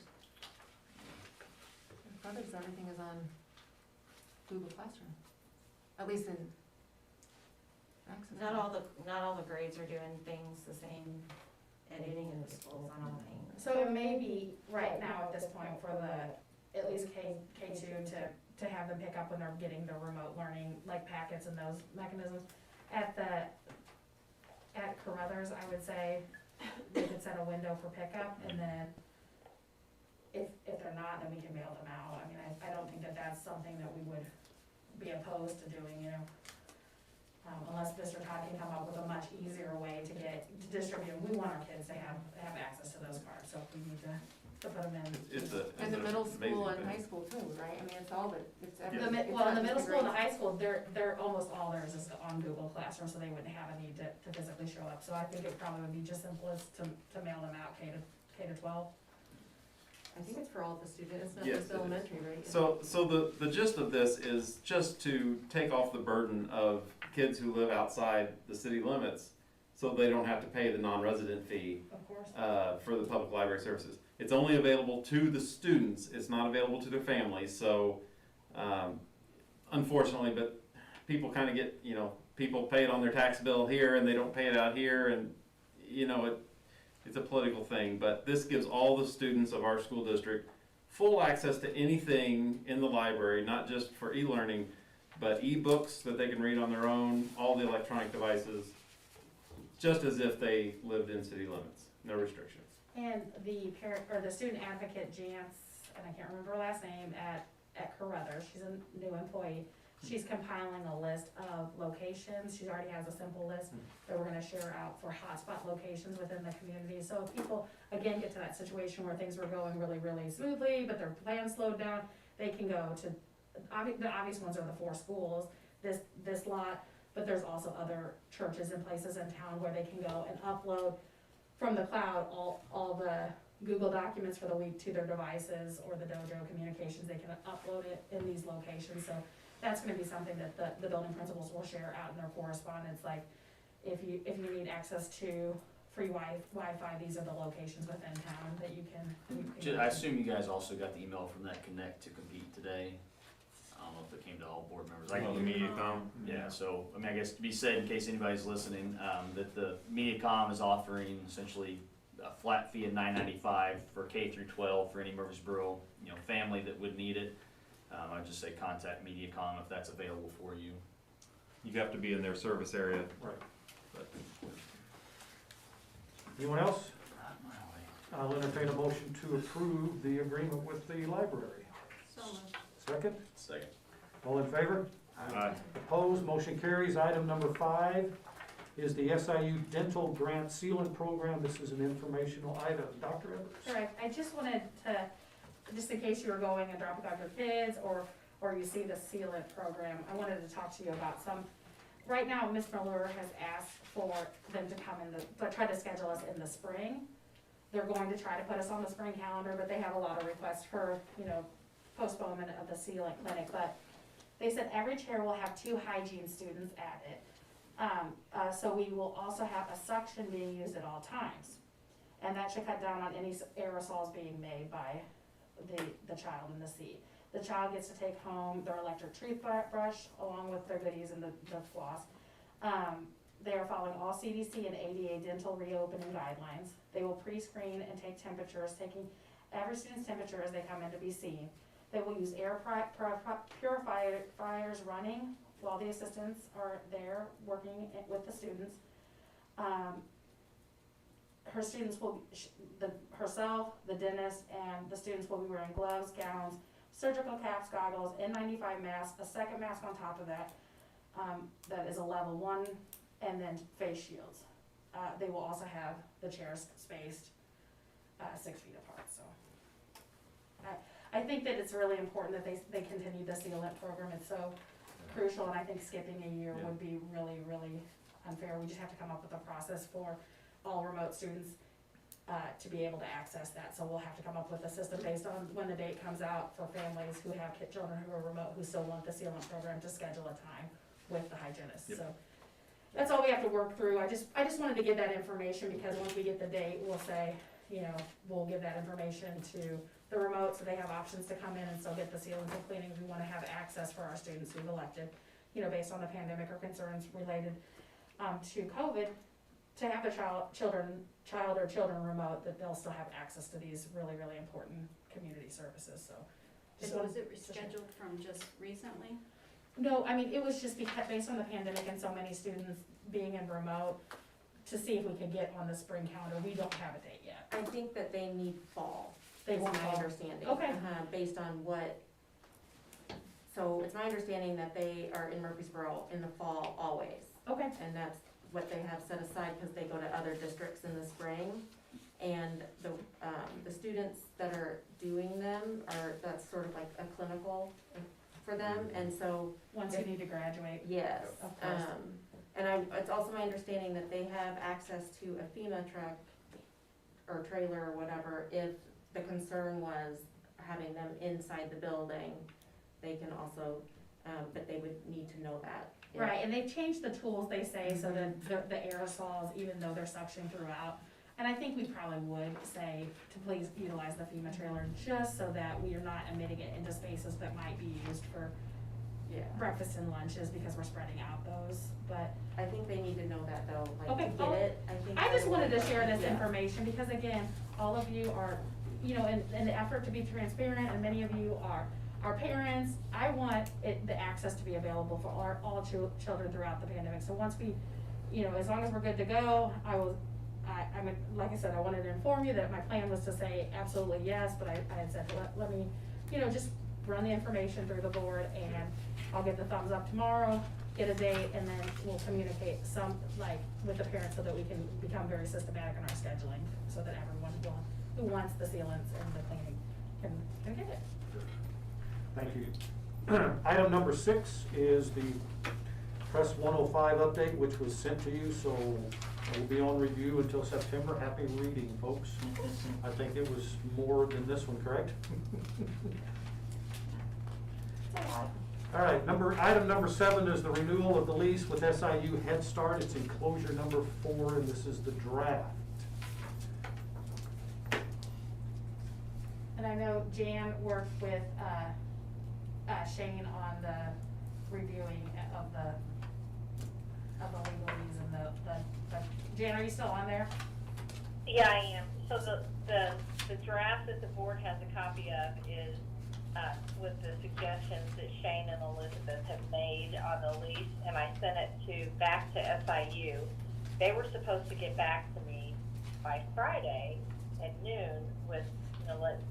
At Brothers, everything is on Google Classroom, at least in Access. Not all the grades are doing things the same, editing and schools on all things. So it may be right now at this point for at least K2 to have them pick up when they're getting the remote learning, like packets and those mechanisms. At Carruthers, I would say they could set a window for pickup, and then if they're not, then we can mail them out. I mean, I don't think that that's something that we would be opposed to doing, you know. Unless Mr. Todd can come up with a much easier way to distribute. We want our kids to have access to those cards, so if we need to put them in. And the middle school and high school too, right? I mean, it's all that, it's every. The it's well, not in the just middle school and the grades. high school, they're almost all theirs is on Google Classroom, so they wouldn't have a need to physically show up. So I think it probably would be just simplest to mail them out K to 12. I think it's for all the students, it's not Yes, just it is. elementary, right? So the gist of this is just to take off the burden of kids who live outside the city limits, so they don't have to pay the non-resident fee Of course. for the public library services. It's only available to the students, it's not available to their families, so unfortunately, but people kind of get, you know, people pay it on their tax bill here and they don't pay it out here, and you know, it's a political thing, but this gives all the students of our school district full access to anything in the library, not just for e-learning, but e-books that they can read on their own, all the electronic devices, just as if they lived in city limits, no restrictions. And the parent, or the student advocate, Jance, and I can't remember her last name, at Carruthers, she's a new employee. She's compiling a list of locations. She already has a simple list that we're gonna share out for hotspot locations within the community. So if people, again, get to that situation where things were going really, really smoothly, but their plan slowed down, they can go to, the obvious ones are the 4 schools, this lot, but there's also other churches and places in town where they can go and upload from the cloud all the Google documents for the week to their devices, or the Dojo communications, they can upload it in these locations. So that's gonna be something that the building principals will share out in their correspondence, like if you need access to free Wi-Fi, these are the locations within town that you can. I assume you guys also got the email from that Connect to Compete today. I don't know if it came to all board members. Oh, the MediaCom? Yeah, so, I mean, I guess to be said, in case anybody's listening, that the MediaCom is offering essentially a flat fee of $9.95 for K through 12 for any Murphysboro, family that would need it. I'd just say contact MediaCom if that's available for you. You have to be in their service area. Right. But Anyone else? I'll entertain a motion to approve the agreement with the library. So moved. Second? Second. All in favor? Opposed, motion carries. Item number 5 is the SIU Dental Grant Sealant Program. This is an informational item. Dr. Evers? Sure, I just wanted to, just in case you were going and dropping off your kids, or you see the sealant program, I wanted to talk to you about some. Right now, Ms. Miller has asked for them to come try to schedule us in the spring. They're going to try to put us on the spring calendar, but they have a lot of requests for, postponement of the sealant clinic. But they said every chair will have 2 hygiene students at it. So we will also have a suction being used at all times. And that should cut down on any aerosols being made by the child in the seat. The child gets to take home their electric toothbrush along with their goodies and the floss. They are following all CDC and ADA dental reopening guidelines. They will pre-screen and take temperatures, taking every student's temperature as they come in to be seen. They will use air purifiers running while the assistants are there working with the students. Her students will, herself, the dentist, and the students will be wearing gloves, gowns, surgical caps, goggles, N95 masks, a second mask on top of that. That is a level 1, and then face shields. They will also have the chairs spaced 6 feet apart. So I think that it's really important that they continue the sealant program. It's so crucial, and I think skipping a year would be really, really unfair. We just have to come up with a process for all remote students to be able to access that. So we'll have to come up with a system based on when the date comes out for families who have children who are remote who still want the sealant program to schedule a time with the hygienist. Yep. So that's all we have to work through. I just wanted to give that information because once we get the date, we'll say, we'll give that information to the remote so they have options to come in and still get the sealants and cleanings. We want to have access for our students who've elected, based on the pandemic or concerns related to COVID. to have the child or children remote, that they'll still have access to these really, really important community services, so. just Was wanted it to share. rescheduled from just recently? No, I mean, it was just because, based on the pandemic and so many students being in remote, to see if we could get on the spring calendar. We don't have a date yet. I think that they need fall, They is want my fall. understanding. Okay. Based on what, so it's my understanding that they are in Murphysboro in the fall always. Okay, And that's what they have set aside, because they go to other districts in the spring. And the students that are doing them that's sort of like a clinical for them, and so, once you need to graduate. yes. Of course. And it's also my understanding that they have access to a FEMA truck or trailer or whatever, if the concern was having them inside the building, they can also, but they would need to know that. Right, and they've changed the tools, they say, so that the aerosols, even though they're suctioning throughout. And I think we probably would say to please utilize the FEMA trailer, just so that we are not emitting it into spaces that might be used for Yeah. breakfast and lunches, because we're spreading out those, but. I think they need to know that though, like Okay, to get it, I think. I just they wanted to would. share this Yeah. information, because again, all of you are, in the effort to be transparent, and many of you are parents. I want the access to be available for all children throughout the pandemic, so once we, as long as we're good to go, like I said, I wanted to inform you that my plan was to say absolutely yes, but I had said, let me, just run the information through the board, and I'll give the thumbs up tomorrow, get a date, and then we'll communicate with the parents, so that we can become very systematic in our scheduling, so that everyone who wants the sealants and the cleaning can get it. Thank you. Item number 6 is the Press 105 update, which was sent to you, so it will be on review until September. Happy reading, folks. I think it was more than this one, correct? All right, item number 7 is the renewal of the lease with SIU Head Start. It's enclosure number 4, and this is the draft. And I know Jan worked with Shane on the reviewing of the legalese and the Jan, are you still on there? Yeah, I am. So the draft that the board has a copy of is with the suggestions that Shane and Elizabeth have made on the lease, and I sent it back to SIU. They were supposed to get back to me by Friday at noon with,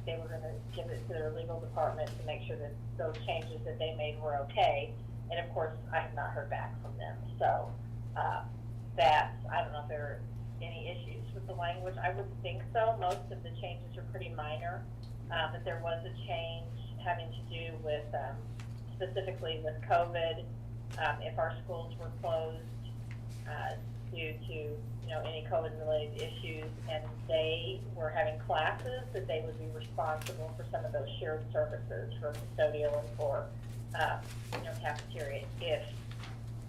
they were gonna give it to their legal department to make sure that those changes that they made were okay. And of course, I have not heard back from them. So, I don't know if there are any issues with the language. I wouldn't think so. Most of the changes are pretty minor. But there was a change having to do with, specifically with COVID, if our schools were closed, due to, any COVID-related issues, and they were having classes, that they would be responsible for some of those shared services for custodial and for, cafeteria, if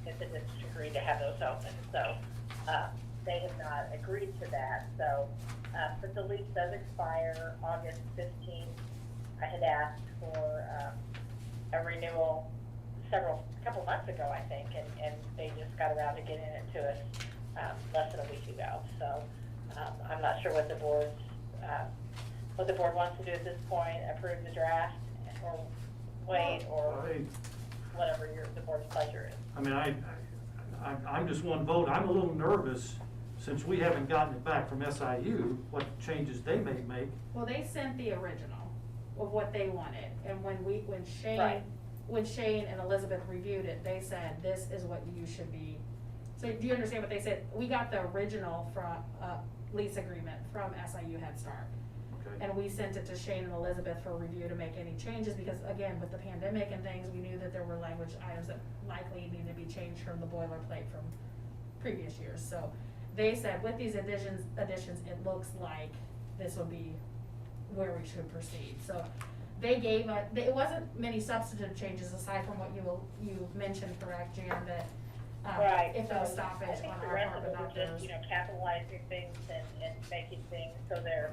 the district agreed to have those open. So, they have not agreed to that. So, but the lease does expire August 15th. I had asked for a renewal a couple months ago, I think, and they just got around to getting it to us less than a week ago. So I'm not sure what the board wants to do at this point, approve the draft or wait, or whatever the board's pleasure is. I mean, I'm just one vote. I'm a little nervous, since we haven't gotten it back from SIU, what changes they may make. Well, they sent the original of what they wanted, and when Right. Shane and Elizabeth reviewed it, they said, this is what you should be. So do you understand what they said? We got the original from, lease agreement from SIU Head Start. Okay. And we sent it to Shane and Elizabeth for review to make any changes, because again, with the pandemic and things, we knew that there were language items that likely needed to be changed from the boilerplate from previous years. So they said, with these additions, it looks like this would be where we should proceed. So they gave it wasn't many substantive changes aside from what you mentioned, correct, Jan, that Right. if they'll stop I it think on the our rest part, of but it was not just, theirs. capitalizing things and making things so they're,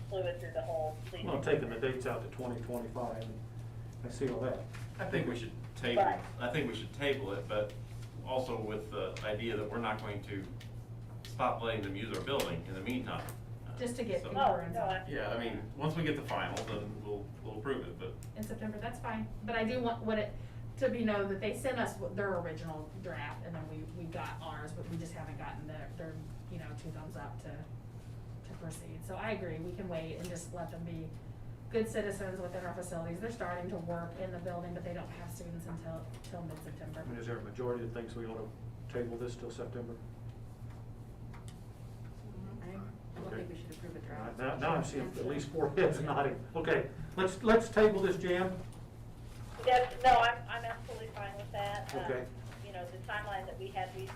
fluid through the whole leasing. Well, taking the dates out to 2025, and I see all that. I think we should table, Right. I think we should table it, but also with the idea that we're not going to stop letting them use our building in the meantime. Just to get So- concurrence no, on I- Yeah, I mean, once we get the final, then we'll approve it, but in September, that's fine. But I do want it to be known that they sent us their original draft, and then we got ours, but we just haven't gotten their, you know, 2 thumbs up to proceed. So I agree, we can wait and just let them be good citizens within our facilities. They're starting to work in the building, but they don't have students until mid-September. I mean, is there a majority that thinks we ought to table this till September? I don't think we should approve a draft. Now I'm seeing at least 4 heads nodding. Okay, let's table this, Jan. Yes, no, I'm absolutely fine with that. Okay. You know, the timeline that we had, we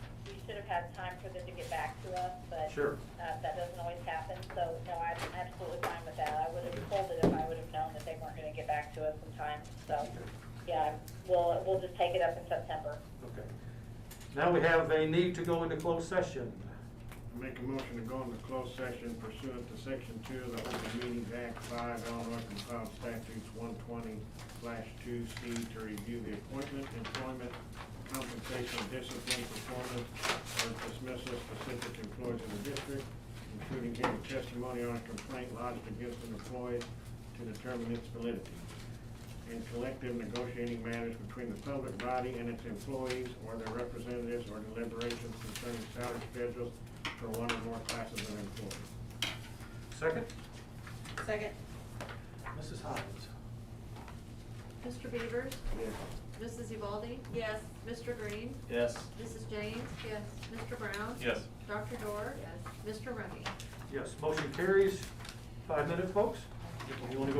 should have had time for them to get back to us, but Sure. that doesn't always happen, so no, I'm absolutely fine with that. I would have pulled it if I would have known that they weren't gonna get back to us in time, so, yeah, we'll just take it up in September. Okay. Now we have a need to go into closed session. Make a motion to go into closed session pursuant to section 2 of the Open Meetings Act 5, Illinois Compiled Statutes 120/2C to review the appointment, employment, compensation, discipline, performance, or dismissal of specific employees in the district, including giving testimony on a complaint lodged against an employee to determine its validity, and collective negotiating matters between the public body and its employees or their representatives, or deliberations concerning salary schedules for one or more classes of employees. Second? Second. Mrs. Hines? Mr. Beavers? Yes. Mrs. Evaldi? Yes. Mr. Green? Yes. Mrs. James? Yes. Mr. Brown? yes. Dr. Dorr? Yes. Mr. Rungy? Yes, motion carries. 5 minutes, folks? You want to go